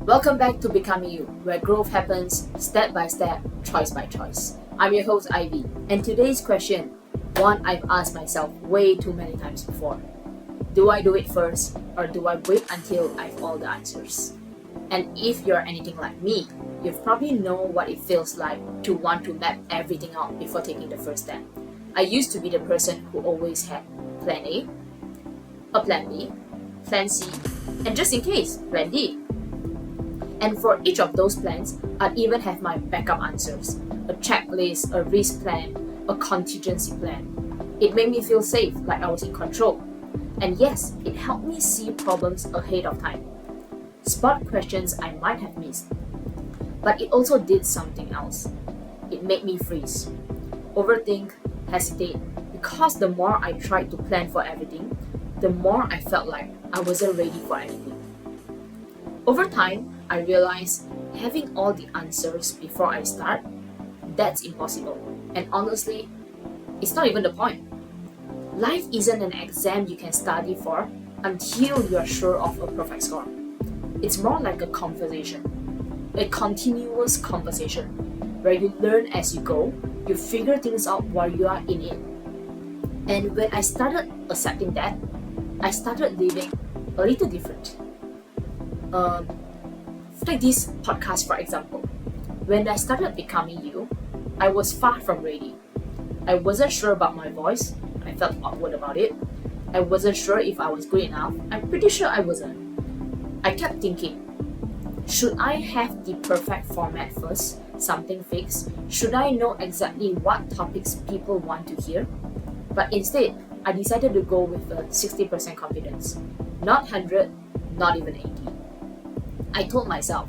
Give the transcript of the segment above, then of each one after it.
Welcome back to Becoming You, where growth happens step by step, choice by choice. I'm your host Ivy, and today's question, one I've asked myself way too many times before. Do I do it first, or do I wait until I've all the answers? And if you're anything like me, you probably know what it feels like to want to map everything out before taking the first step. I used to be the person who always had plan A, a plan B, plan C, and just in case, plan D. And for each of those plans, I'd even have my backup answers, a checklist, a risk plan, a contingency plan. It made me feel safe, like I was in control. And yes, it helped me see problems ahead of time, spot questions I might have missed. But it also did something else. It made me freeze, overthink, hesitate, because the more I tried to plan for everything, the more I felt like I wasn't ready for anything. Over time, I realized having all the answers before I start, that's impossible. And honestly, it's not even the point. Life isn't an exam you can study for until you're sure of a perfect score. It's more like a conversation, a continuous conversation, where you learn as you go, you figure things out while you are in it. And when I started accepting that, I started living a little different. Take this podcast for example. When I started Becoming You, I was far from ready. I wasn't sure about my voice. I felt awkward about it. I wasn't sure if I was good enough. I'm pretty sure I wasn't. I kept thinking, should I have the perfect format first, something fixed? Should I know exactly what topics people want to hear? But instead, I decided to go with a 60% confidence. Not 100, not even 80. I told myself,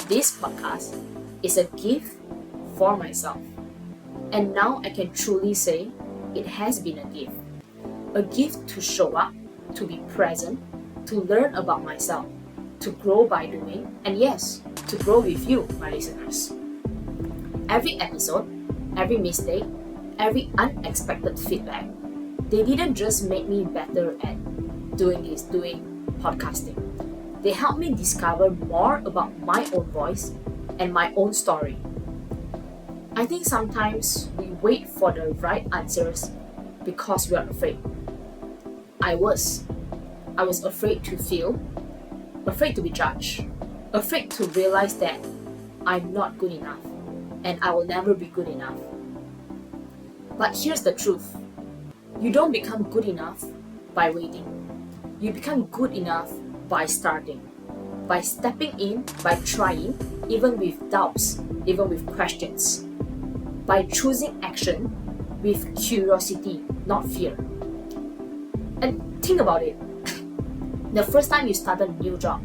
this podcast is a gift for myself. And now I can truly say it has been a gift. A gift to show up, to be present, to learn about myself, to grow by doing, and yes, to grow with you, my listeners. Every episode, every mistake, every unexpected feedback, they didn't just make me better at doing podcasting. They helped me discover more about my own voice and my own story. I think sometimes we wait for the right answers because we are afraid. I was afraid to fail, afraid to be judged, afraid to realize that I'm not good enough and I will never be good enough. But here's the truth. You don't become good enough by waiting. You become good enough by starting, by stepping in, by trying, even with doubts, even with questions, by choosing action with curiosity, not fear. And think about it. The first time you started a new job,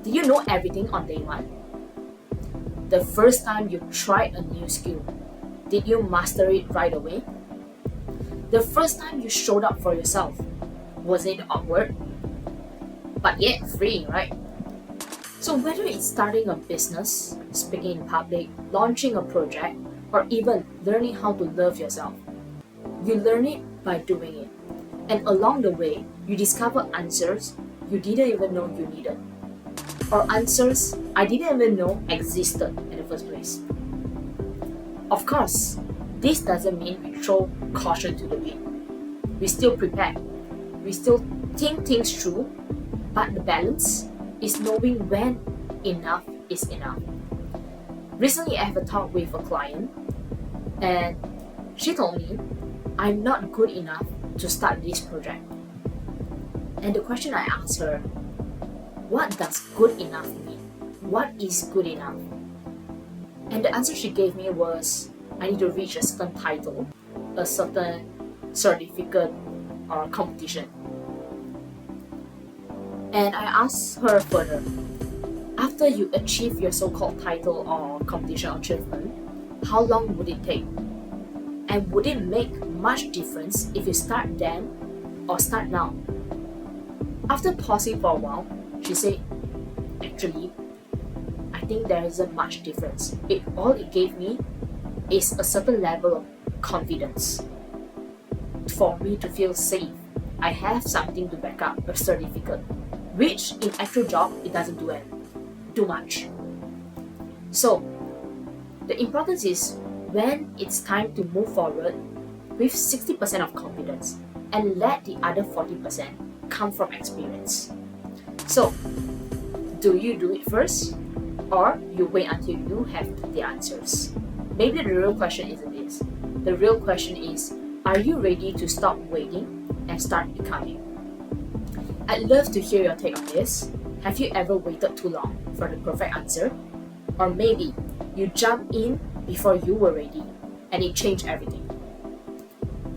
did you know everything on day one? The first time you tried a new skill, did you master it right away? The first time you showed up for yourself, was it awkward? But yet free, right? So whether it's starting a business, speaking in public, launching a project, or even learning how to love yourself, you learn it by doing it. And along the way, you discover answers you didn't even know you needed, or answers I didn't even know existed in the first place. Of course, this doesn't mean we throw caution to the wind. We still prepare. We still think things through, but the balance is knowing when enough is enough. Recently, I have a talk with a client, and she told me, I'm not good enough to start this project. And the question I asked her, what does good enough mean? What is good enough? And the answer she gave me was, I need to reach a certain title, a certain certificate or competition. And I asked her further, after you achieve your so-called title or competition or achievement, how long would it take? And would it make much difference if you start then or start now? After pausing for a while, she said, actually, I think there isn't much difference. All it gave me is a certain level of confidence for me to feel safe. I have something to back up, a certificate, which in actual job, it doesn't do it. too much. So, the importance is when it's time to move forward with 60% of confidence and let the other 40% come from experience. So, do you do it first or you wait until you have the answers? Maybe the real question isn't this. The real question is, are you ready to stop waiting and start becoming? I'd love to hear your take on this. Have you ever waited too long for the perfect answer? Or maybe you jumped in before you were ready and it changed everything.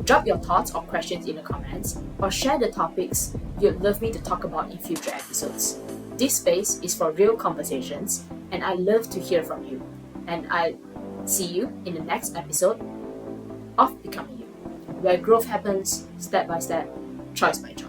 Drop your thoughts or questions in the comments or share the topics you'd love me to talk about in future episodes. This space is for real conversations and I love to hear from you. And I'll see you in the next episode of Becoming You, where growth happens step by step, choice by choice.